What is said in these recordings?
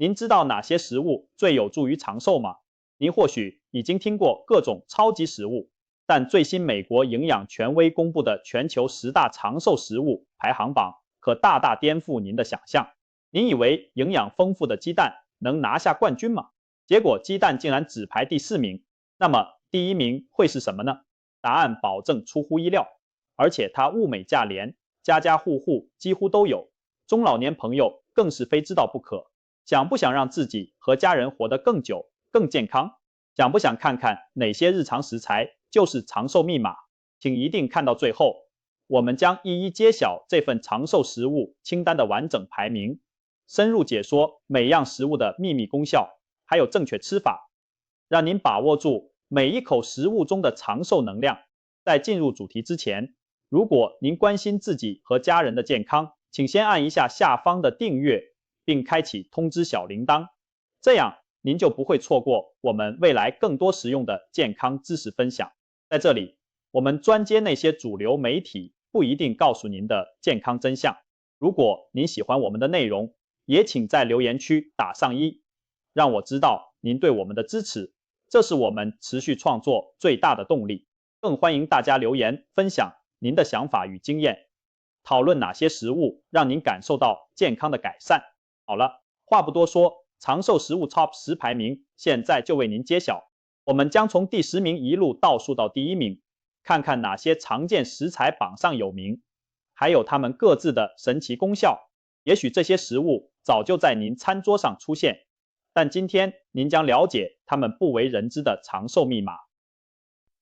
您知道哪些食物最有助于长寿吗？您或许已经听过各种超级食物，但最新美国营养权威公布的全球10大长寿食物排行榜可大大颠覆您的想象。您以为营养丰富的鸡蛋能拿下冠军吗？结果鸡蛋竟然只排第4名。那么第1名会是什么呢？答案保证出乎意料，而且它物美价廉，家家户户几乎都有，中老年朋友更是非知道不可。想不想让自己和家人活得更久、更健康？想不想看看哪些日常食材就是长寿密码？请一定看到最后，我们将一一揭晓这份长寿食物清单的完整排名，深入解说每样食物的秘密功效，还有正确吃法，让您把握住每一口食物中的长寿能量。在进入主题之前，如果您关心自己和家人的健康，请先按一下下方的订阅，并开启通知小铃铛，这样您就不会错过我们未来更多实用的健康知识分享。在这里，我们专接那些主流媒体不一定告诉您的健康真相。如果您喜欢我们的内容，也请在留言区打上1，让我知道您对我们的支持，这是我们持续创作最大的动力。更欢迎大家留言分享您的想法与经验，讨论哪些食物让您感受到健康的改善。好了，话不多说，长寿食物 Top 10排名现在就为您揭晓。我们将从第10名一路倒数到第1名，看看哪些常见食材榜上有名，还有它们各自的神奇功效。也许这些食物早就在您餐桌上出现，但今天您将了解它们不为人知的长寿密码。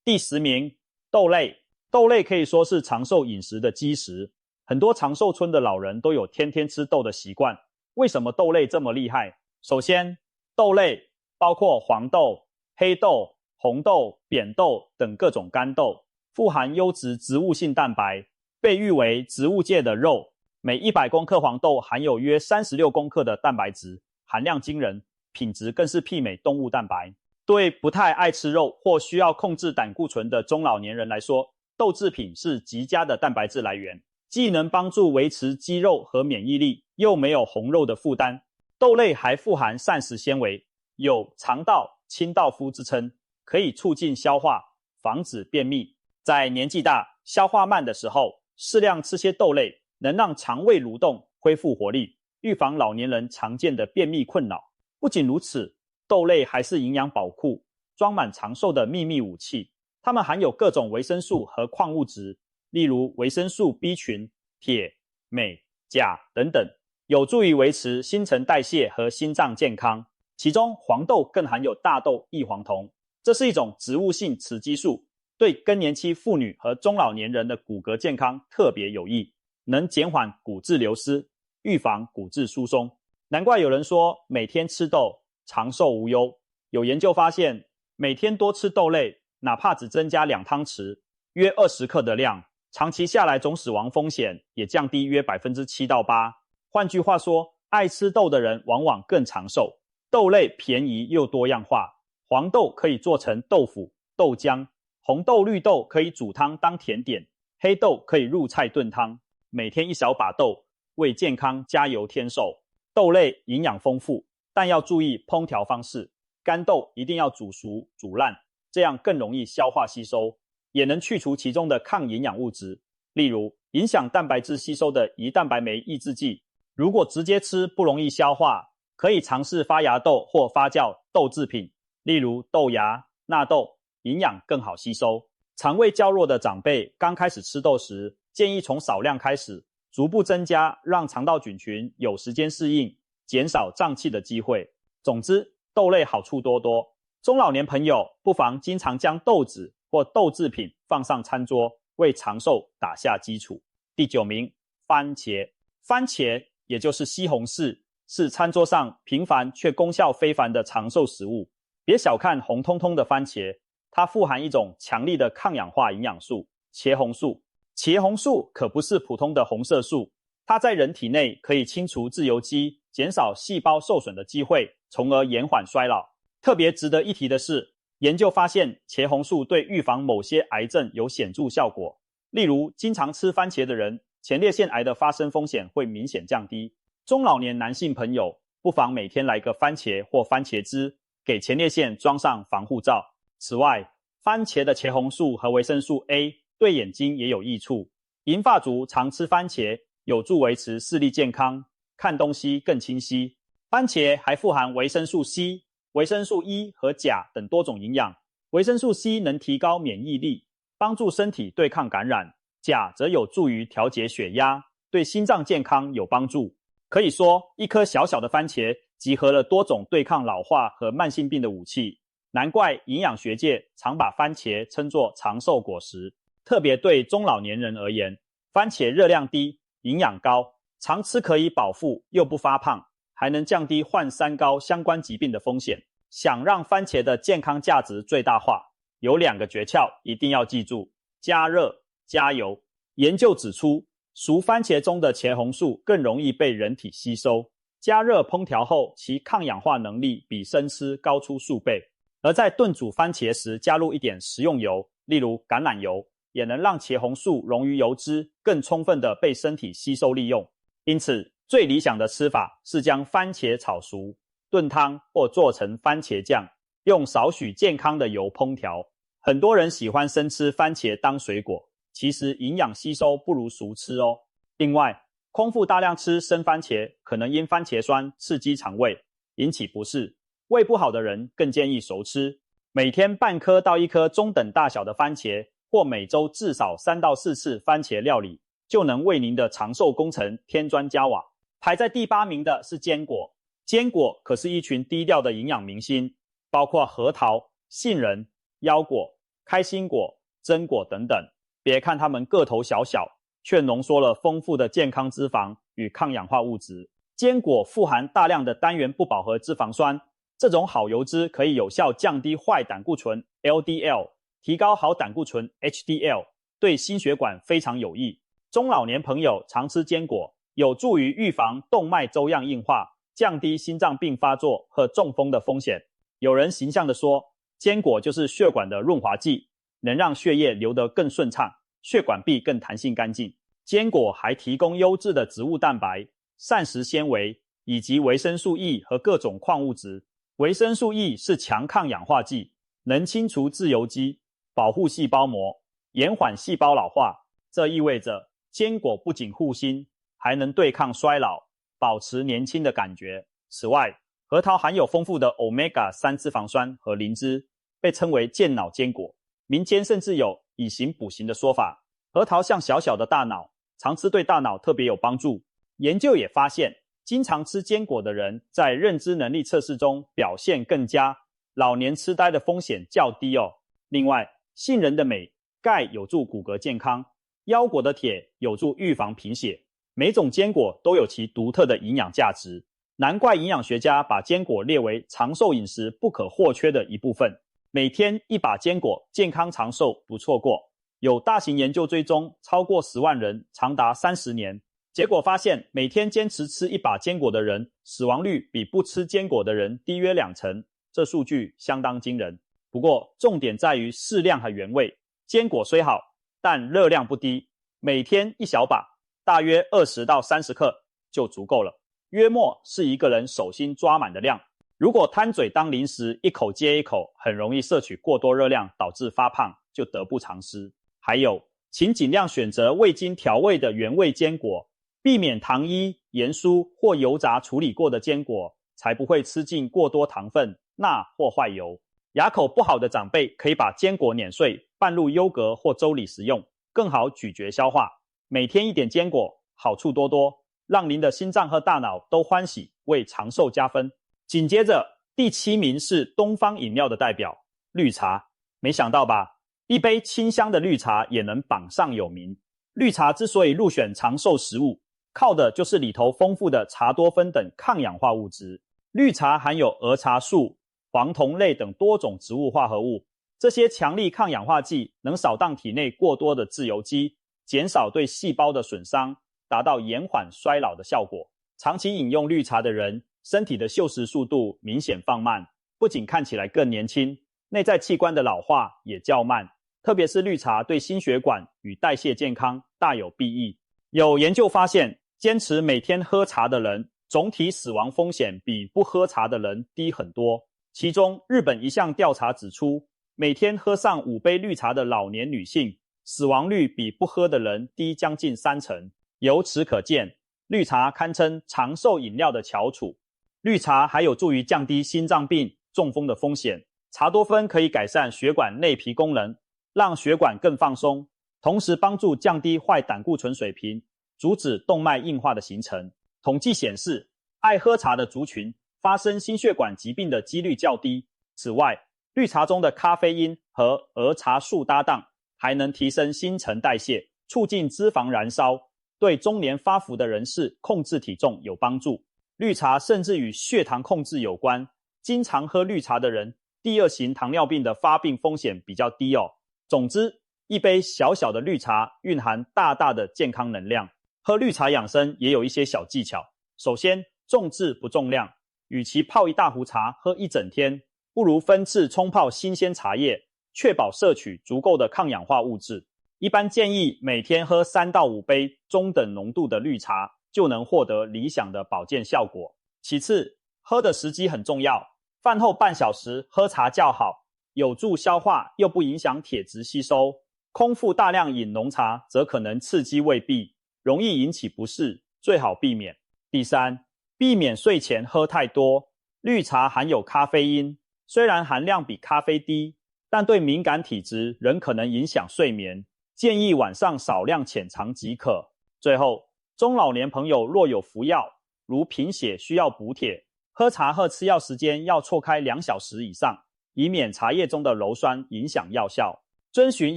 第10名，豆类。豆类可以说是长寿饮食的基石，很多长寿村的老人都有天天吃豆的习惯。为什么豆类这么厉害？首先，豆类包括黄豆、黑豆、红豆、扁豆等各种干豆，富含优质植物性蛋白，被誉为植物界的肉。每100公克黄豆含有约36公克的蛋白质，含量惊人，品质更是媲美动物蛋白。对不太爱吃肉或需要控制胆固醇的中老年人来说，豆制品是极佳的蛋白质来源，既能帮助维持肌肉和免疫力，又没有红肉的负担。豆类还富含膳食纤维，有肠道清道夫之称，可以促进消化，防止便秘。在年纪大、消化慢的时候，适量吃些豆类，能让肠胃蠕动，恢复活力，预防老年人常见的便秘困扰。不仅如此，豆类还是营养宝库，装满长寿的秘密武器。它们含有各种维生素和矿物质，例如维生素 B 群、铁、镁、钾等等，有助于维持新陈代谢和心脏健康。其中黄豆更含有大豆异黄酮，这是一种植物性雌激素，对更年期妇女和中老年人的骨骼健康特别有益，能减缓骨质流失，预防骨质疏松。难怪有人说每天吃豆，长寿无忧。有研究发现，每天多吃豆类，哪怕只增加2汤匙，约20克的量，长期下来总死亡风险也降低约 7% 到 8%。换句话说，爱吃豆的人往往更长寿。豆类便宜又多样化，黄豆可以做成豆腐、豆浆，红豆、绿豆可以煮汤当甜点，黑豆可以入菜炖汤。每天1小把豆，为健康加油添寿。豆类营养丰富，但要注意烹调方式。干豆一定要煮熟、煮烂，这样更容易消化吸收，也能去除其中的抗营养物质，例如影响蛋白质吸收的胰蛋白酶抑制剂。如果直接吃不容易消化，可以尝试发芽豆或发酵豆制品，例如豆芽、纳豆，营养更好吸收。肠胃较弱的长辈刚开始吃豆时，建议从少量开始，逐步增加，让肠道菌群有时间适应，减少胀气的机会。总之，豆类好处多多，中老年朋友不妨经常将豆子或豆制品放上餐桌，为长寿打下基础。第9名，番茄。番茄也就是西红柿，是餐桌上平凡却功效非凡的长寿食物。别小看红彤彤的番茄，它富含一种强力的抗氧化营养素茄红素。茄红素可不是普通的红色素，它在人体内可以清除自由基，减少细胞受损的机会，从而延缓衰老。特别值得一提的是，研究发现茄红素对预防某些癌症有显著效果。例如，经常吃番茄的人，前列腺癌的发生风险会明显降低。中老年男性朋友不妨每天来个番茄或番茄汁，给前列腺装上防护罩。此外，番茄的茄红素和维生素 A 对眼睛也有益处。银发族常吃番茄，有助维持视力健康，看东西更清晰。番茄还富含维生素 C、维生素 E 和钾等多种营养。维生素 C 能提高免疫力，帮助身体对抗感染；钾则有助于调节血压，对心脏健康有帮助。可以说，一颗小小的番茄集合了多种对抗老化和慢性病的武器。难怪营养学界常把番茄称作长寿果实。特别对中老年人而言，番茄热量低，营养高，常吃可以饱腹又不发胖，还能降低患三高相关疾病的风险。想让番茄的健康价值最大化，有2个诀窍一定要记住：加热、加油。研究指出，熟番茄中的茄红素更容易被人体吸收，加热烹调后，其抗氧化能力比生吃高出数倍。而在炖煮番茄时加入一点食用油，例如橄榄油，也能让茄红素溶于油脂，更充分地被身体吸收利用。因此，最理想的吃法是将番茄炒熟，炖汤或做成番茄酱，用少许健康的油烹调。很多人喜欢生吃番茄当水果，其实营养吸收不如熟吃哦。另外，空腹大量吃生番茄，可能因番茄酸刺激肠胃，引起不适。胃不好的人更建议熟吃，每天半颗到1颗中等大小的番茄，或每周至少3到4次番茄料理，就能为您的长寿工程添砖加瓦。排在第8名的是坚果。坚果可是一群低调的营养明星，包括核桃、杏仁、腰果、开心果、榛果等等。别看它们个头小小，却浓缩了丰富的健康脂肪与抗氧化物质。坚果富含大量的单元不饱和脂肪酸，这种好油脂可以有效降低坏胆固醇 LDL， 提高好胆固醇 HDL， 对心血管非常有益。中老年朋友常吃坚果，有助于预防动脉粥样硬化，降低心脏病发作和中风的风险。有人形象地说，坚果就是血管的润滑剂，能让血液流得更顺畅，血管壁更弹性干净。坚果还提供优质的植物蛋白、膳食纤维以及维生素 E 和各种矿物质。维生素 E 是强抗氧化剂，能清除自由基，保护细胞膜，延缓细胞老化。这意味着坚果不仅护心，还能对抗衰老，保持年轻的感觉。此外，核桃含有丰富的 Omega-3 脂肪酸和磷脂，被称为健脑坚果。民间甚至有以形补形的说法。核桃像小小的大脑，常吃对大脑特别有帮助。研究也发现，经常吃坚果的人在认知能力测试中表现更佳，老年痴呆的风险较低哦。另外，杏仁的镁、钙有助骨骼健康，腰果的铁有助预防贫血。每种坚果都有其独特的营养价值，难怪营养学家把坚果列为长寿饮食不可或缺的一部分。每天一把坚果，健康长寿不错过。有大型研究追踪超过10万人，长达30年。结果发现，每天坚持吃1把坚果的人，死亡率比不吃坚果的人低约20%，这数据相当惊人。不过，重点在于适量和原味。坚果虽好，但热量不低，每天1小把，大约20到30克就足够了，约莫是一个人手心抓满的量。如果贪嘴当零食，一口接一口，很容易摄取过多热量，导致发胖，就得不偿失。还有，请尽量选择未经调味的原味坚果，避免糖衣、盐酥或油炸处理过的坚果，才不会吃进过多糖分、钠或坏油。牙口不好的长辈可以把坚果碾碎，拌入优格或粥里食用，更好咀嚼消化。每天1点坚果，好处多多，让您的心脏和大脑都欢喜，为长寿加分。紧接着，第7名是东方饮料的代表——绿茶。没想到吧？一杯清香的绿茶也能榜上有名。绿茶之所以入选长寿食物，靠的就是里头丰富的茶多酚等抗氧化物质。绿茶含有儿茶素、黄酮类等多种植物化合物，这些强力抗氧化剂能扫荡体内过多的自由基，减少对细胞的损伤，达到延缓衰老的效果。长期饮用绿茶的人，身体的锈蚀速度明显放慢，不仅看起来更年轻，内在器官的老化也较慢。特别是绿茶对心血管与代谢健康大有裨益。有研究发现，坚持每天喝茶的人，总体死亡风险比不喝茶的人低很多。其中，日本一项调查指出，每天喝上5杯绿茶的老年女性，死亡率比不喝的人低将近30%。由此可见，绿茶堪称长寿饮料的翘楚。绿茶还有助于降低心脏病、中风的风险。茶多酚可以改善血管内皮功能，让血管更放松，同时帮助降低坏胆固醇水平，阻止动脉硬化的形成。统计显示，爱喝茶的族群发生心血管疾病的几率较低。此外，绿茶中的咖啡因和儿茶素搭档，还能提升新陈代谢，促进脂肪燃烧，对中年发福的人士控制体重有帮助。绿茶甚至与血糖控制有关，经常喝绿茶的人，第2型糖尿病的发病风险比较低哦。总之，一杯小小的绿茶蕴含大大的健康能量。喝绿茶养生也有一些小技巧。首先，重质不重量，与其泡一大壶茶喝一整天，不如分次冲泡新鲜茶叶，确保摄取足够的抗氧化物质。一般建议每天喝3到5杯中等浓度的绿茶，就能获得理想的保健效果。其次，喝的时机很重要，饭后半小时喝茶较好，有助消化又不影响铁质吸收。空腹大量饮浓茶则可能刺激胃壁，容易引起不适，最好避免。第三，避免睡前喝太多。绿茶含有咖啡因，虽然含量比咖啡低，但对敏感体质仍可能影响睡眠，建议晚上少量浅尝即可。最后，中老年朋友若有服药，如贫血需要补铁，喝茶和吃药时间要错开2小时以上，以免茶叶中的鞣酸影响药效。遵循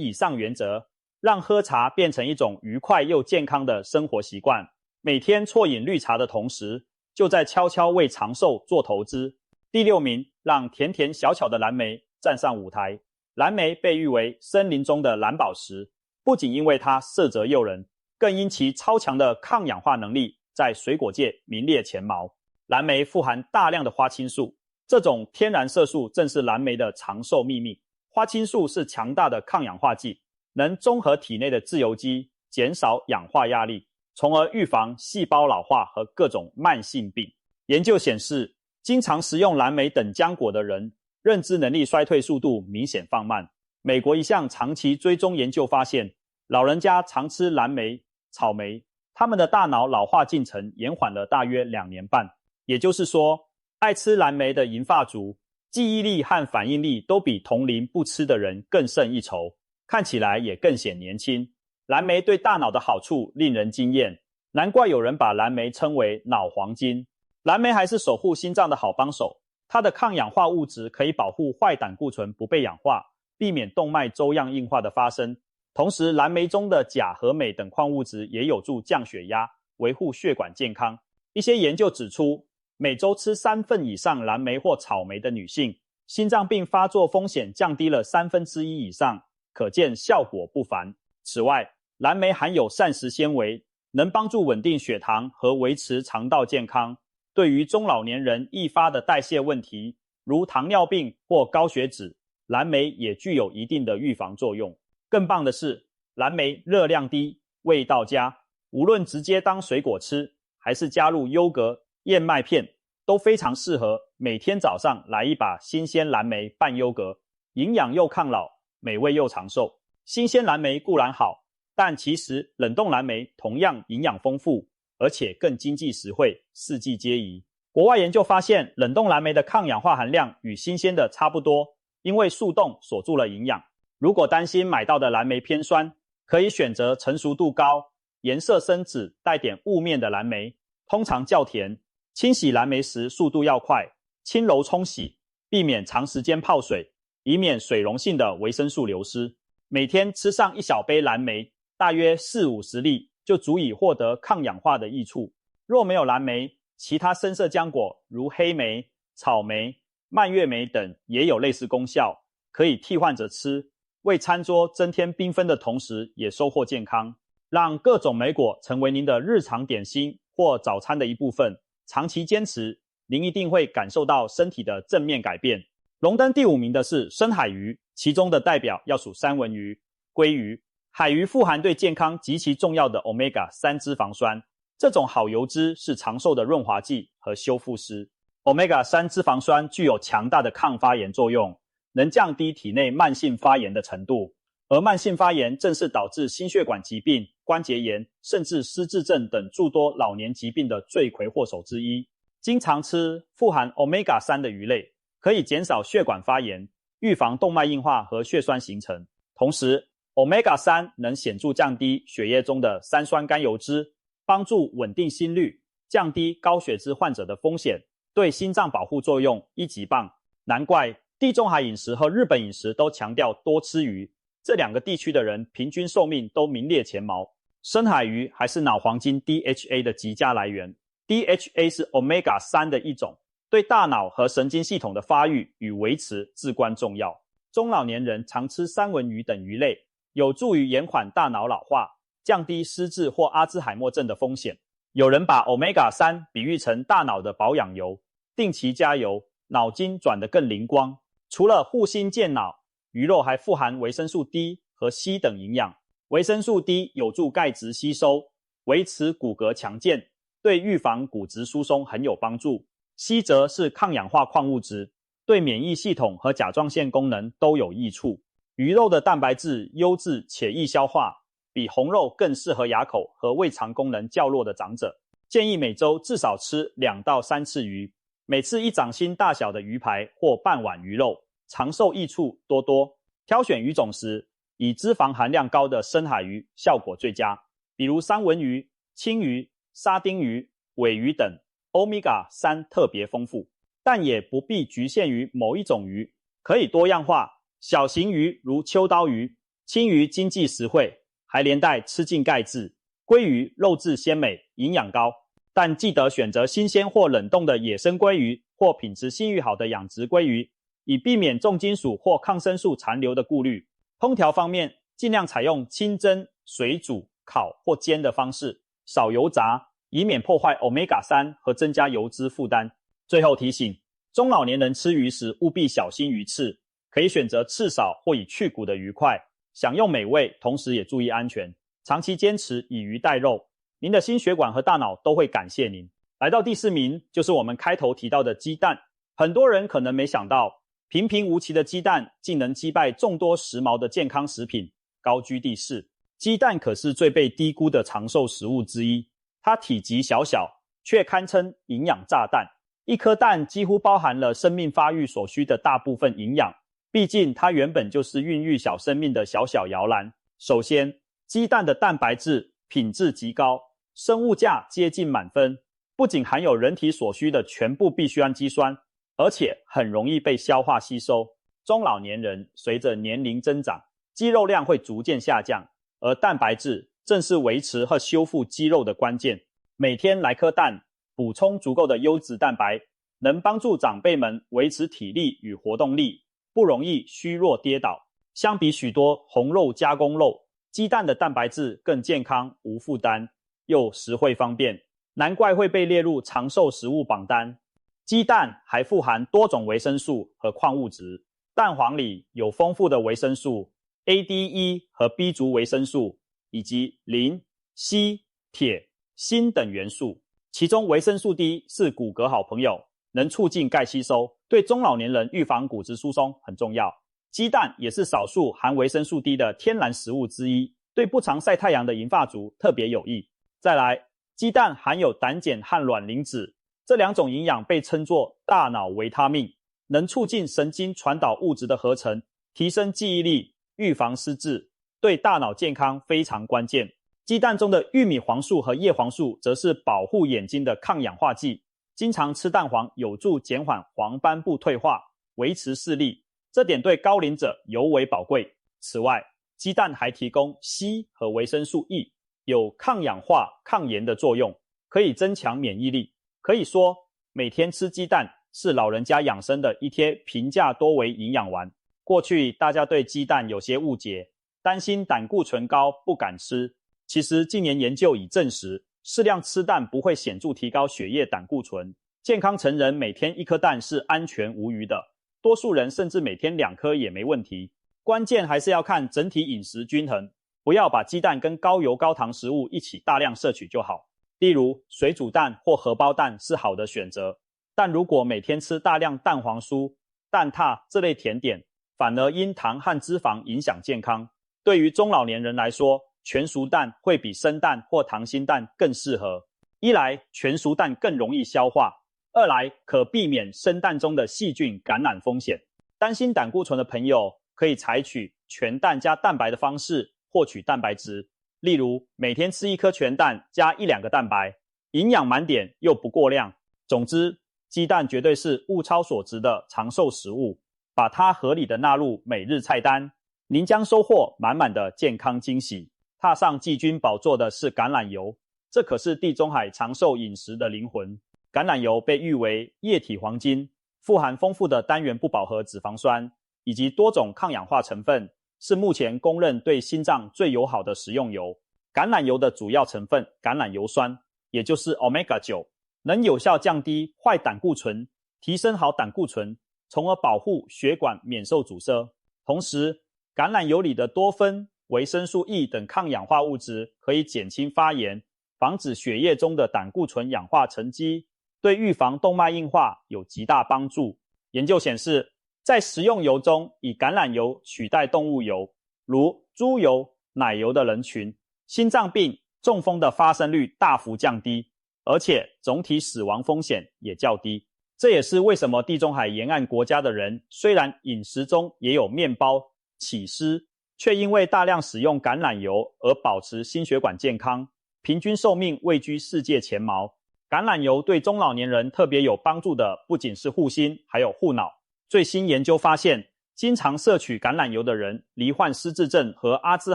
以上原则，让喝茶变成一种愉快又健康的生活习惯。每天啜饮绿茶的同时，就在悄悄为长寿做投资。第6名，让甜甜小巧的蓝莓站上舞台。蓝莓被誉为森林中的蓝宝石，不仅因为它色泽诱人，更因其超强的抗氧化能力，在水果界名列前茅。蓝莓富含大量的花青素，这种天然色素正是蓝莓的长寿秘密。花青素是强大的抗氧化剂，能中和体内的自由基，减少氧化压力，从而预防细胞老化和各种慢性病。研究显示，经常食用蓝莓等浆果的人，认知能力衰退速度明显放慢。美国一项长期追踪研究发现，老人家常吃蓝莓、草莓，他们的大脑老化进程延缓了大约2年半。也就是说，爱吃蓝莓的银发族，记忆力和反应力都比同龄不吃的人更胜一筹，看起来也更显年轻。蓝莓对大脑的好处令人惊艳，难怪有人把蓝莓称为脑黄金。蓝莓还是守护心脏的好帮手，它的抗氧化物质可以保护坏胆固醇不被氧化，避免动脉粥样硬化的发生。同时，蓝莓中的钾和镁等矿物质也有助降血压，维护血管健康。一些研究指出，每周吃3份以上蓝莓或草莓的女性，心脏病发作风险降低了1/3以上，可见效果不凡。此外，蓝莓含有膳食纤维，能帮助稳定血糖和维持肠道健康。对于中老年人易发的代谢问题，如糖尿病或高血脂，蓝莓也具有一定的预防作用。更棒的是，蓝莓热量低，味道佳，无论直接当水果吃，还是加入优格、燕麦片，都非常适合每天早上来一把新鲜蓝莓拌优格，营养又抗老，美味又长寿。新鲜蓝莓固然好，但其实冷冻蓝莓同样营养丰富，而且更经济实惠，四季皆宜。国外研究发现，冷冻蓝莓的抗氧化含量与新鲜的差不多，因为速冻锁住了营养。如果担心买到的蓝莓偏酸，可以选择成熟度高、颜色深紫、带点雾面的蓝莓，通常较甜。清洗蓝莓时速度要快，轻柔冲洗，避免长时间泡水，以免水溶性的维生素流失。每天吃上1小杯蓝莓，大约40-50粒，就足以获得抗氧化的益处。若没有蓝莓，其他深色浆果如黑莓、草莓、蔓越莓等也有类似功效，可以替换着吃，为餐桌增添缤纷的同时也收获健康。让各种莓果成为您的日常点心或早餐的一部分，长期坚持，您一定会感受到身体的正面改变。荣登第5名的是深海鱼，其中的代表要数三文鱼、鲑鱼。海鱼富含对健康极其重要的 Omega-3 脂肪酸，这种好油脂是长寿的润滑剂和修复师。Omega-3 脂肪酸具有强大的抗发炎作用，能降低体内慢性发炎的程度，而慢性发炎正是导致心血管疾病、关节炎甚至失智症等诸多老年疾病的罪魁祸首之一。经常吃富含 Omega-3 的鱼类，可以减少血管发炎，预防动脉硬化和血栓形成。同时 Omega-3 能显著降低血液中的三酸甘油酯，帮助稳定心率，降低高血脂患者的风险，对心脏保护作用一级棒。难怪地中海饮食和日本饮食都强调多吃鱼，这两个地区的人平均寿命都名列前茅。深海鱼还是脑黄金 DHA 的极佳来源， DHA 是 Omega-3 的一种，对大脑和神经系统的发育与维持至关重要。中老年人常吃三文鱼等鱼类，有助于延缓大脑老化，降低失智或阿兹海默症的风险。有人把 Omega-3 比喻成大脑的保养油，定期加油，脑筋转得更灵光。除了护心健脑，鱼肉还富含维生素 D 和硒等营养。维生素 D 有助钙质吸收，维持骨骼强健，对预防骨质疏松很有帮助。硒则是抗氧化矿物质，对免疫系统和甲状腺功能都有益处。鱼肉的蛋白质优质且易消化，比红肉更适合牙口和胃肠功能较弱的长者。建议每周至少吃2到3次鱼，每次1掌心大小的鱼排或半碗鱼肉，长寿益处多多。挑选鱼种时，以脂肪含量高的深海鱼效果最佳，比如三文鱼、青鱼、沙丁鱼、尾鱼等 Omega-3 特别丰富。但也不必局限于某一种鱼，可以多样化。小型鱼如秋刀鱼、青鱼经济实惠，还连带吃进钙质。鲑鱼肉质鲜美，营养高，但记得选择新鲜或冷冻的野生鲑鱼或品质信誉好的养殖鲑鱼，以避免重金属或抗生素残留的顾虑。烹调方面，尽量采用清蒸、水煮、烤或煎的方式，少油炸，以免破坏 Omega-3 和增加油脂负担。最后提醒，中老年人吃鱼时务必小心鱼刺，可以选择刺少或已去骨的鱼块，享用美味，同时也注意安全。长期坚持以鱼代肉，您的心血管和大脑都会感谢您。来到第4名，就是我们开头提到的鸡蛋。很多人可能没想到，平平无奇的鸡蛋竟能击败众多时髦的健康食品，高居第4。鸡蛋可是最被低估的长寿食物之一，它体积小小，却堪称营养炸弹。一颗蛋几乎包含了生命发育所需的大部分营养，毕竟它原本就是孕育小生命的小小摇篮。首先，鸡蛋的蛋白质品质极高，生物价接近满分，不仅含有人体所需的全部必需氨基酸，而且很容易被消化吸收。中老年人随着年龄增长，肌肉量会逐渐下降，而蛋白质正是维持和修复肌肉的关键。每天来颗蛋，补充足够的优质蛋白，能帮助长辈们维持体力与活动力，不容易虚弱跌倒。相比许多红肉加工肉，鸡蛋的蛋白质更健康无负担，又实惠方便，难怪会被列入长寿食物榜单。鸡蛋还富含多种维生素和矿物质，蛋黄里有丰富的维生素 A、D、E 和 B 族维生素，以及磷、硒、铁、锌等元素。其中维生素 D 是骨骼好朋友，能促进钙吸收，对中老年人预防骨质疏松很重要。鸡蛋也是少数含维生素 D 的天然食物之一，对不常晒太阳的银发族特别有益。再来，鸡蛋含有胆碱和卵磷脂，这2种营养被称作大脑维他命，能促进神经传导物质的合成，提升记忆力，预防失智，对大脑健康非常关键。鸡蛋中的玉米黄素和叶黄素则是保护眼睛的抗氧化剂，经常吃蛋黄有助减缓黄斑部退化，维持视力，这点对高龄者尤为宝贵。此外，鸡蛋还提供硒和维生素 E， 有抗氧化、抗炎的作用，可以增强免疫力。可以说，每天吃鸡蛋是老人家养生的一贴平价多维营养丸。过去大家对鸡蛋有些误解，担心胆固醇高不敢吃。其实近年研究已证实，适量吃蛋不会显著提高血液胆固醇，健康成人每天1颗蛋是安全无虞的，多数人甚至每天2颗也没问题。关键还是要看整体饮食均衡，不要把鸡蛋跟高油高糖食物一起大量摄取就好。例如水煮蛋或荷包蛋是好的选择，但如果每天吃大量蛋黄酥、蛋挞这类甜点，反而因糖和脂肪影响健康。对于中老年人来说，全熟蛋会比生蛋或溏心蛋更适合。一来全熟蛋更容易消化，二来可避免生蛋中的细菌感染风险。担心胆固醇的朋友可以采取全蛋加蛋白的方式获取蛋白质，例如每天吃一颗全蛋加1-2个蛋白，营养满点又不过量。总之，鸡蛋绝对是物超所值的长寿食物，把它合理的纳入每日菜单，您将收获满满的健康惊喜。踏上季军宝座的是橄榄油，这可是地中海长寿饮食的灵魂。橄榄油被誉为液体黄金，富含丰富的单元不饱和脂肪酸以及多种抗氧化成分，是目前公认对心脏最友好的食用油。橄榄油的主要成分橄榄油酸，也就是 Omega-9， 能有效降低坏胆固醇，提升好胆固醇，从而保护血管免受阻塞。同时，橄榄油里的多酚、维生素 E 等抗氧化物质可以减轻发炎，防止血液中的胆固醇氧化沉积，对预防动脉硬化有极大帮助。研究显示，在食用油中以橄榄油取代动物油，如猪油、奶油的人群，心脏病、中风的发生率大幅降低，而且总体死亡风险也较低。这也是为什么地中海沿岸国家的人虽然饮食中也有面包、起司，却因为大量使用橄榄油而保持心血管健康，平均寿命位居世界前茅。橄榄油对中老年人特别有帮助的不仅是护心，还有护脑。最新研究发现，经常摄取橄榄油的人罹患失智症和阿兹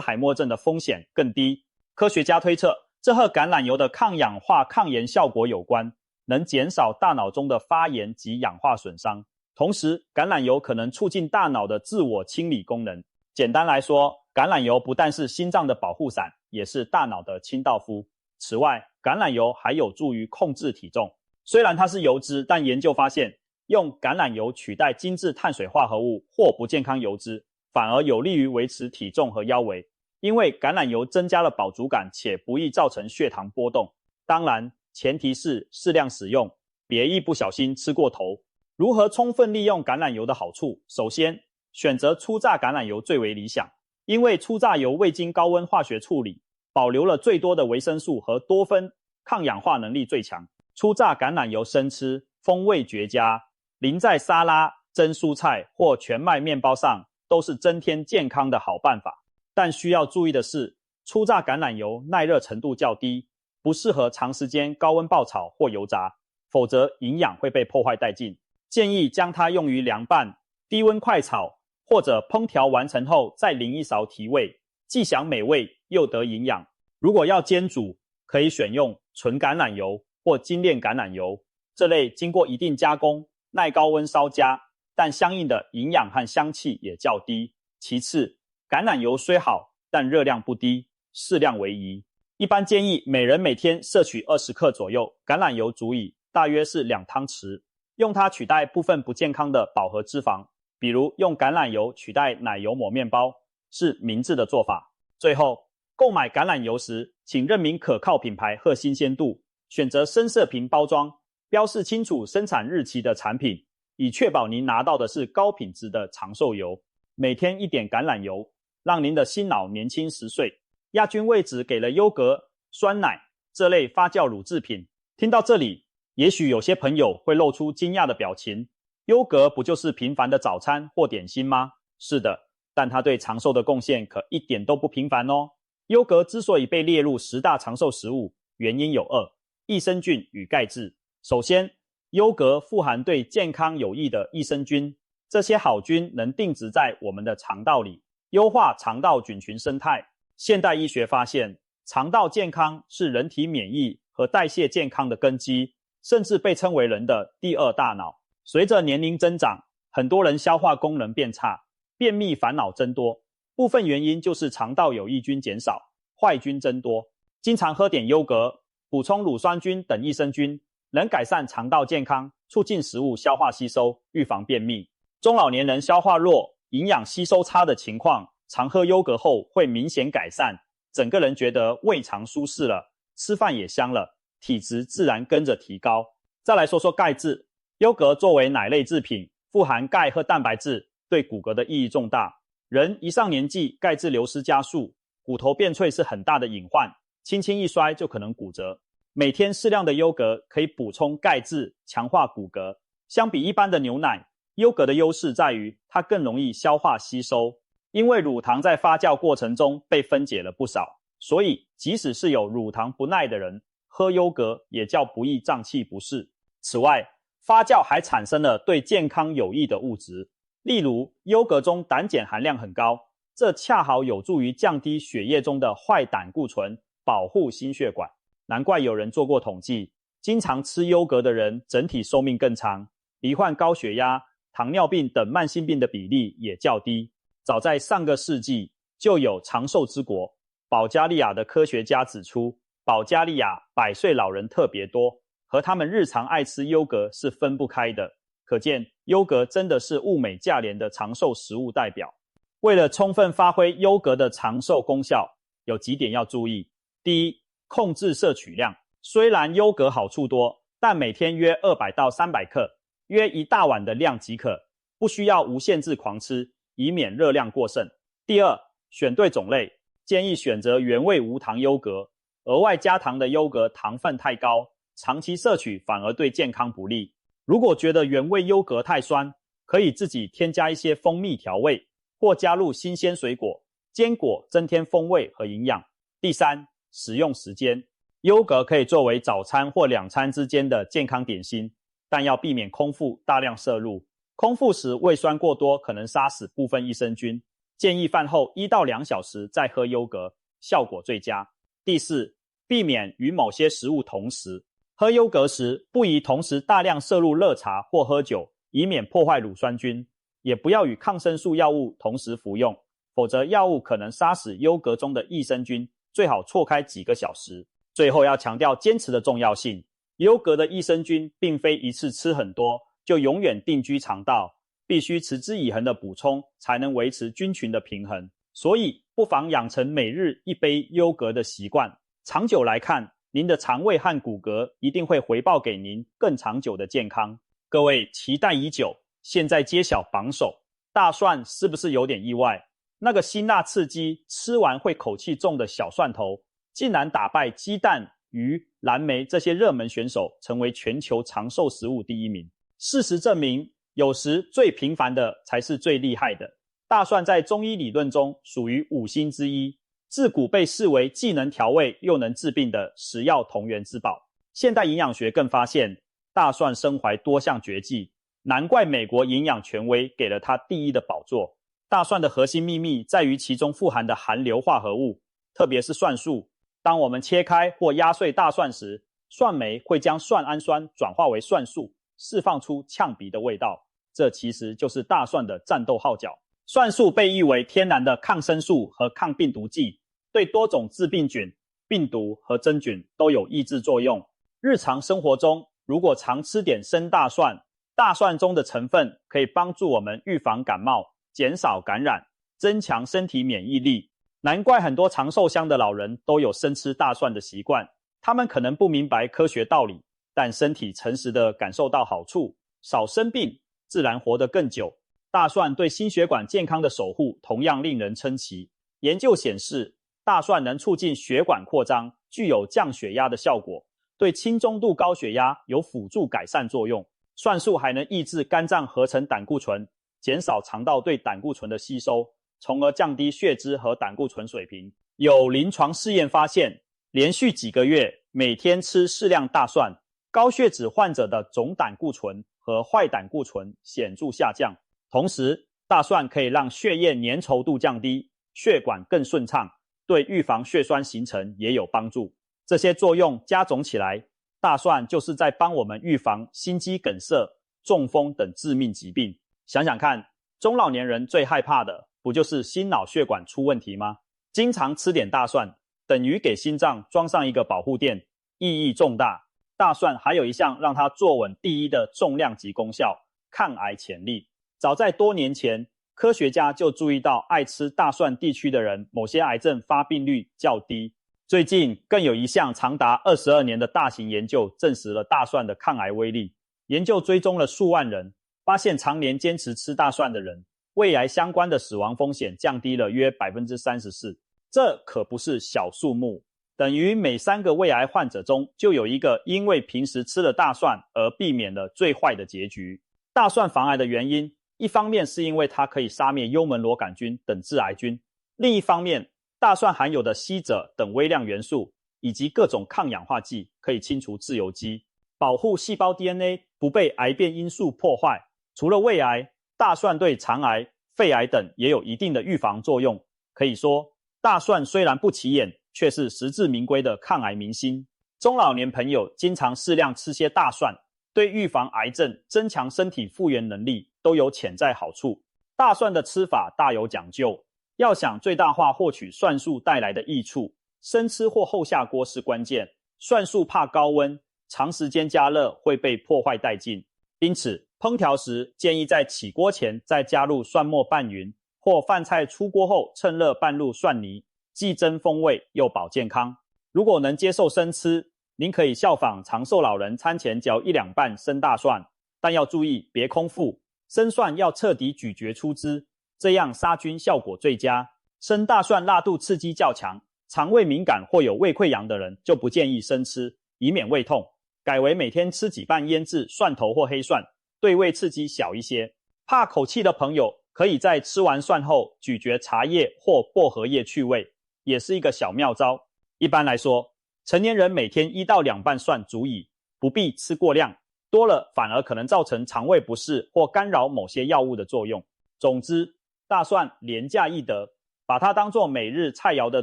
海默症的风险更低。科学家推测，这和橄榄油的抗氧化抗炎效果有关，能减少大脑中的发炎及氧化损伤。同时，橄榄油可能促进大脑的自我清理功能。简单来说，橄榄油不但是心脏的保护伞，也是大脑的清道夫。此外，橄榄油还有助于控制体重。虽然它是油脂，但研究发现，用橄榄油取代精致碳水化合物或不健康油脂，反而有利于维持体重和腰围。因为橄榄油增加了饱足感，且不易造成血糖波动。当然，前提是适量使用，别一不小心吃过头。如何充分利用橄榄油的好处？首先，选择初榨橄榄油最为理想，因为初榨油未经高温化学处理，保留了最多的维生素和多酚，抗氧化能力最强。初榨橄榄油生吃，风味绝佳，淋在沙拉、蒸蔬菜或全麦面包上，都是增添健康的好办法。但需要注意的是，初榨橄榄油耐热程度较低，不适合长时间高温爆炒或油炸，否则营养会被破坏殆尽。建议将它用于凉拌、低温快炒，或者烹调完成后再淋一勺提味，既享美味又得营养。如果要煎煮，可以选用纯橄榄油或精炼橄榄油，这类经过一定加工，耐高温烧加，但相应的营养和香气也较低。其次，橄榄油虽好，但热量不低，适量为宜。一般建议每人每天摄取20克左右，橄榄油足以，大约是2汤匙。用它取代部分不健康的饱和脂肪，比如用橄榄油取代奶油抹面包，是明智的做法。最后，购买橄榄油时，请认明可靠品牌和新鲜度，选择深色瓶包装，标示清楚生产日期的产品，以确保您拿到的是高品质的长寿油。每天1点橄榄油，让您的心脑年轻10岁。亚军位置给了优格、酸奶这类发酵乳制品。听到这里，也许有些朋友会露出惊讶的表情。优格不就是平凡的早餐或点心吗？是的，但它对长寿的贡献可一点都不平凡哦。优格之所以被列入10大长寿食物，原因有2：益生菌与钙质。首先，优格富含对健康有益的益生菌，这些好菌能定植在我们的肠道里，优化肠道菌群生态。现代医学发现，肠道健康是人体免疫和代谢健康的根基，甚至被称为人的第2大脑。随着年龄增长，很多人消化功能变差，便秘烦恼增多，部分原因就是肠道有益菌减少，坏菌增多。经常喝点优格，补充乳酸菌等益生菌，能改善肠道健康，促进食物消化吸收，预防便秘。中老年人消化弱、营养吸收差的情况，常喝优格后会明显改善，整个人觉得胃肠舒适了，吃饭也香了。体质自然跟着提高。再来说说钙质，优格作为奶类制品，富含钙和蛋白质，对骨骼的意义重大。人一上年纪，钙质流失加速，骨头变脆是很大的隐患，轻轻一摔就可能骨折。每天适量的优格可以补充钙质，强化骨骼。相比一般的牛奶，优格的优势在于它更容易消化吸收，因为乳糖在发酵过程中被分解了不少，所以即使是有乳糖不耐的人，喝优格也较不易胀气不适。此外，发酵还产生了对健康有益的物质，例如优格中胆碱含量很高，这恰好有助于降低血液中的坏胆固醇，保护心血管。难怪有人做过统计，经常吃优格的人整体寿命更长，罹患高血压、糖尿病等慢性病的比例也较低。早在上个世纪就有长寿之国保加利亚的科学家指出，保加利亚100岁老人特别多，和他们日常爱吃优格是分不开的。可见优格真的是物美价廉的长寿食物代表。为了充分发挥优格的长寿功效，有几点要注意。第一，控制摄取量。虽然优格好处多，但每天约200到300克，约1大碗的量即可，不需要无限制狂吃，以免热量过剩。第二，选对种类，建议选择原味无糖优格，额外加糖的优格糖分太高，长期摄取反而对健康不利。如果觉得原味优格太酸，可以自己添加一些蜂蜜调味，或加入新鲜水果、坚果增添风味和营养。第三，食用时间。优格可以作为早餐或2餐之间的健康点心，但要避免空腹大量摄入。空腹时胃酸过多可能杀死部分益生菌，建议饭后1到2小时再喝优格，效果最佳。第四，避免与某些食物同时。喝优格时不宜同时大量摄入热茶或喝酒，以免破坏乳酸菌，也不要与抗生素药物同时服用，否则药物可能杀死优格中的益生菌，最好错开几个小时。最后要强调坚持的重要性，优格的益生菌并非一次吃很多就永远定居肠道，必须持之以恒的补充，才能维持菌群的平衡。所以不妨养成每日1杯优格的习惯，长久来看，您的肠胃和骨骼一定会回报给您更长久的健康。各位期待已久，现在揭晓榜首，大蒜是不是有点意外？那个辛辣刺激、吃完会口气重的小蒜头，竟然打败鸡蛋、鱼、蓝莓这些热门选手，成为全球长寿食物第1名。事实证明，有时最平凡的才是最厉害的。大蒜在中医理论中属于5星之一，自古被视为既能调味又能治病的食药同源之宝。现代营养学更发现，大蒜身怀多项绝技，难怪美国营养权威给了它第1的宝座。大蒜的核心秘密在于其中富含的含硫化合物，特别是蒜素。当我们切开或压碎大蒜时，蒜酶会将蒜氨酸转化为蒜素，释放出呛鼻的味道。这其实就是大蒜的战斗号角。蒜素被誉为天然的抗生素和抗病毒剂，对多种致病菌、病毒和真菌都有抑制作用。日常生活中，如果常吃点生大蒜，大蒜中的成分可以帮助我们预防感冒，减少感染，增强身体免疫力。难怪很多长寿乡的老人都有生吃大蒜的习惯，他们可能不明白科学道理，但身体诚实地感受到好处，少生病，自然活得更久。大蒜对心血管健康的守护同样令人称奇。研究显示，大蒜能促进血管扩张，具有降血压的效果，对轻中度高血压有辅助改善作用。蒜素还能抑制肝脏合成胆固醇，减少肠道对胆固醇的吸收，从而降低血脂和胆固醇水平。有临床试验发现，连续几个月每天吃适量大蒜，高血脂患者的总胆固醇和坏胆固醇显著下降。同时，大蒜可以让血液粘稠度降低，血管更顺畅，对预防血栓形成也有帮助。这些作用加总起来，大蒜就是在帮我们预防心肌梗塞、中风等致命疾病。想想看，中老年人最害怕的不就是心脑血管出问题吗？经常吃点大蒜，等于给心脏装上一个保护垫，意义重大。大蒜还有一项让它坐稳第1的重量级功效，抗癌潜力。早在多年前，科学家就注意到爱吃大蒜地区的人，某些癌症发病率较低。最近更有一项长达22年的大型研究证实了大蒜的抗癌威力。研究追踪了数万人，发现常年坚持吃大蒜的人，胃癌相关的死亡风险降低了约 34%。这可不是小数目，等于每3个胃癌患者中就有1个因为平时吃了大蒜而避免了最坏的结局。大蒜防癌的原因，一方面是因为它可以杀灭幽门螺杆菌等致癌菌，另一方面，大蒜含有的硒锗等微量元素以及各种抗氧化剂可以清除自由基，保护细胞 DNA 不被癌变因素破坏。除了胃癌，大蒜对肠癌、肺癌等也有一定的预防作用。可以说，大蒜虽然不起眼，却是实至名归的抗癌明星。中老年朋友经常适量吃些大蒜，对预防癌症、增强身体复原能力都有潜在好处。大蒜的吃法大有讲究，要想最大化获取蒜素带来的益处，生吃或后下锅是关键。蒜素怕高温，长时间加热会被破坏殆尽，因此烹调时建议在起锅前再加入蒜末拌匀，或饭菜出锅后趁热拌入蒜泥，既增风味又保健康。如果能接受生吃，您可以效仿长寿老人餐前嚼1-2瓣生大蒜，但要注意别空腹，生蒜要彻底咀嚼出汁，这样杀菌效果最佳。生大蒜辣度刺激较强，肠胃敏感或有胃溃疡的人就不建议生吃，以免胃痛。改为每天吃几瓣腌制蒜头或黑蒜，对胃刺激小一些。怕口气的朋友可以在吃完蒜后咀嚼茶叶或薄荷叶去味，也是一个小妙招。一般来说，成年人每天1到2瓣蒜足矣，不必吃过量，多了反而可能造成肠胃不适或干扰某些药物的作用。总之，大蒜廉价易得，把它当作每日菜肴的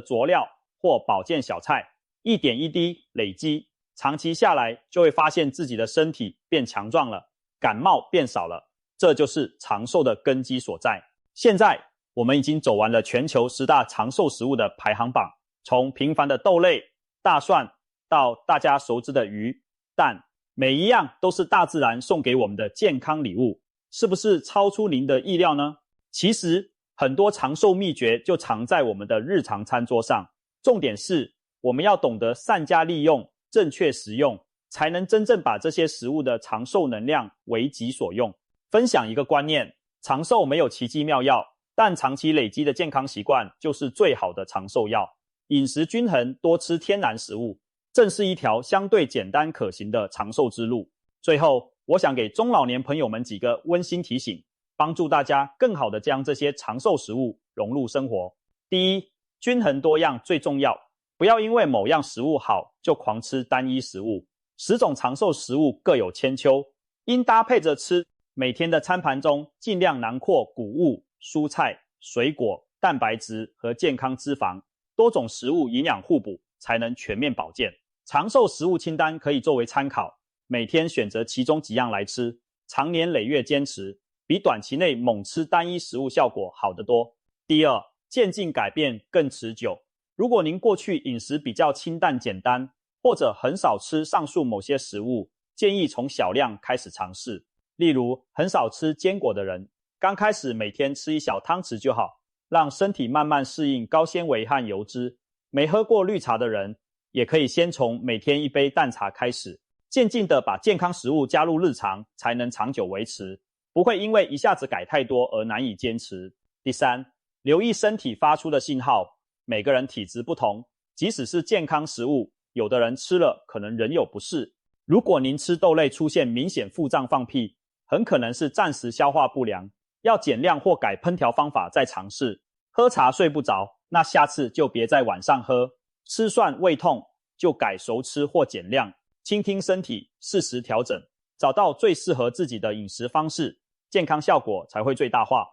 佐料或保健小菜，一点一滴累积，长期下来就会发现自己的身体变强壮了，感冒变少了，这就是长寿的根基所在。现在我们已经走完了全球10大长寿食物的排行榜，从平凡的豆类、大蒜到大家熟知的鱼、蛋，每一样都是大自然送给我们的健康礼物，是不是超出您的意料呢？其实很多长寿秘诀就藏在我们的日常餐桌上，重点是我们要懂得善加利用，正确食用，才能真正把这些食物的长寿能量为己所用。分享一个观念，长寿没有奇迹妙药，但长期累积的健康习惯就是最好的长寿药。饮食均衡，多吃天然食物，正是一条相对简单可行的长寿之路。最后，我想给中老年朋友们几个温馨提醒，帮助大家更好地将这些长寿食物融入生活。第一，均衡多样最重要，不要因为某样食物好就狂吃单一食物。10种长寿食物各有千秋，应搭配着吃。每天的餐盘中尽量囊括谷物、蔬菜、水果、蛋白质和健康脂肪，多种食物营养互补，才能全面保健。长寿食物清单可以作为参考，每天选择其中几样来吃，长年累月坚持，比短期内猛吃单一食物效果好得多。第二，渐进改变更持久。如果您过去饮食比较清淡简单，或者很少吃上述某些食物，建议从小量开始尝试。例如，很少吃坚果的人，刚开始每天吃1小汤匙就好，让身体慢慢适应高纤维和油脂。没喝过绿茶的人，也可以先从每天1杯淡茶开始，渐进的把健康食物加入日常，才能长久维持，不会因为一下子改太多而难以坚持。第三，留意身体发出的信号，每个人体质不同，即使是健康食物，有的人吃了可能仍有不适。如果您吃豆类出现明显腹胀放屁，很可能是暂时消化不良，要减量或改烹调方法再尝试。喝茶睡不着，那下次就别在晚上喝。吃蒜胃痛，就改熟吃或减量，倾听身体，适时调整，找到最适合自己的饮食方式，健康效果才会最大化。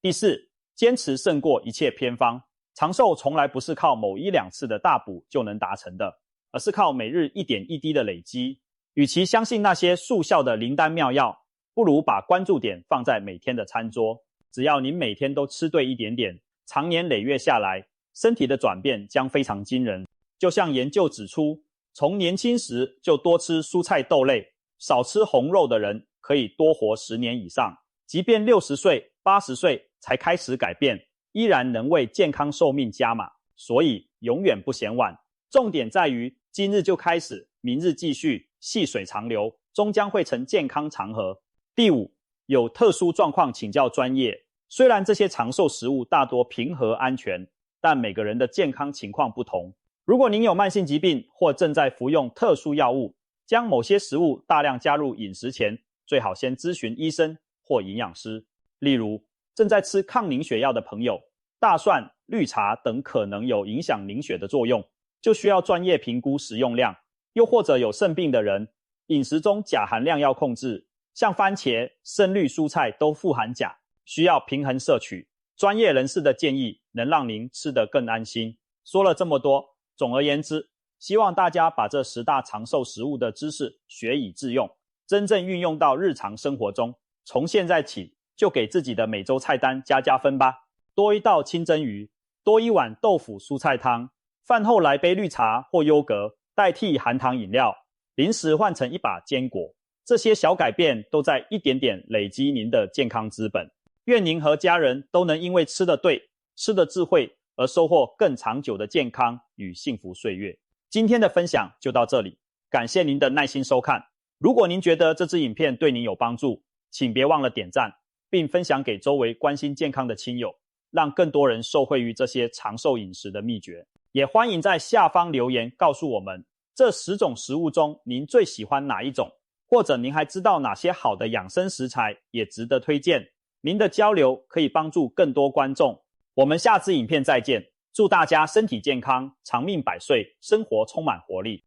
第四，坚持胜过一切偏方。长寿从来不是靠某1-2次的大补就能达成的，而是靠每日一点一滴的累积。与其相信那些速效的灵丹妙药，不如把关注点放在每天的餐桌。只要您每天都吃对一点点，长年累月下来，身体的转变将非常惊人。就像研究指出，从年轻时就多吃蔬菜豆类，少吃红肉的人可以多活10年以上，即便60岁、80岁才开始改变，依然能为健康寿命加码。所以永远不嫌晚，重点在于今日就开始，明日继续，细水长流，终将会成健康长河。第五，有特殊状况请教专业。虽然这些长寿食物大多平和安全，但每个人的健康情况不同。如果您有慢性疾病或正在服用特殊药物，将某些食物大量加入饮食前，最好先咨询医生或营养师。例如，正在吃抗凝血药的朋友，大蒜、绿茶等可能有影响凝血的作用，就需要专业评估食用量。又或者有肾病的人，饮食中钾含量要控制，像番茄、深绿蔬菜都富含钾，需要平衡摄取。专业人士的建议能让您吃得更安心。说了这么多，总而言之，希望大家把这10大长寿食物的知识学以致用，真正运用到日常生活中。从现在起，就给自己的每周菜单加分吧。多一道清蒸鱼，多一碗豆腐蔬菜汤，饭后来杯绿茶或优格代替含糖饮料，零食换成一把坚果。这些小改变都在一点点累积您的健康资本。愿您和家人都能因为吃得对、吃得智慧而收获更长久的健康与幸福岁月。今天的分享就到这里，感谢您的耐心收看。如果您觉得这支影片对您有帮助，请别忘了点赞，并分享给周围关心健康的亲友，让更多人受惠于这些长寿饮食的秘诀。也欢迎在下方留言告诉我们，这10种食物中您最喜欢哪一种，或者您还知道哪些好的养生食材也值得推荐。您的交流可以帮助更多观众。我们下次影片再见，祝大家身体健康，长命百岁，生活充满活力。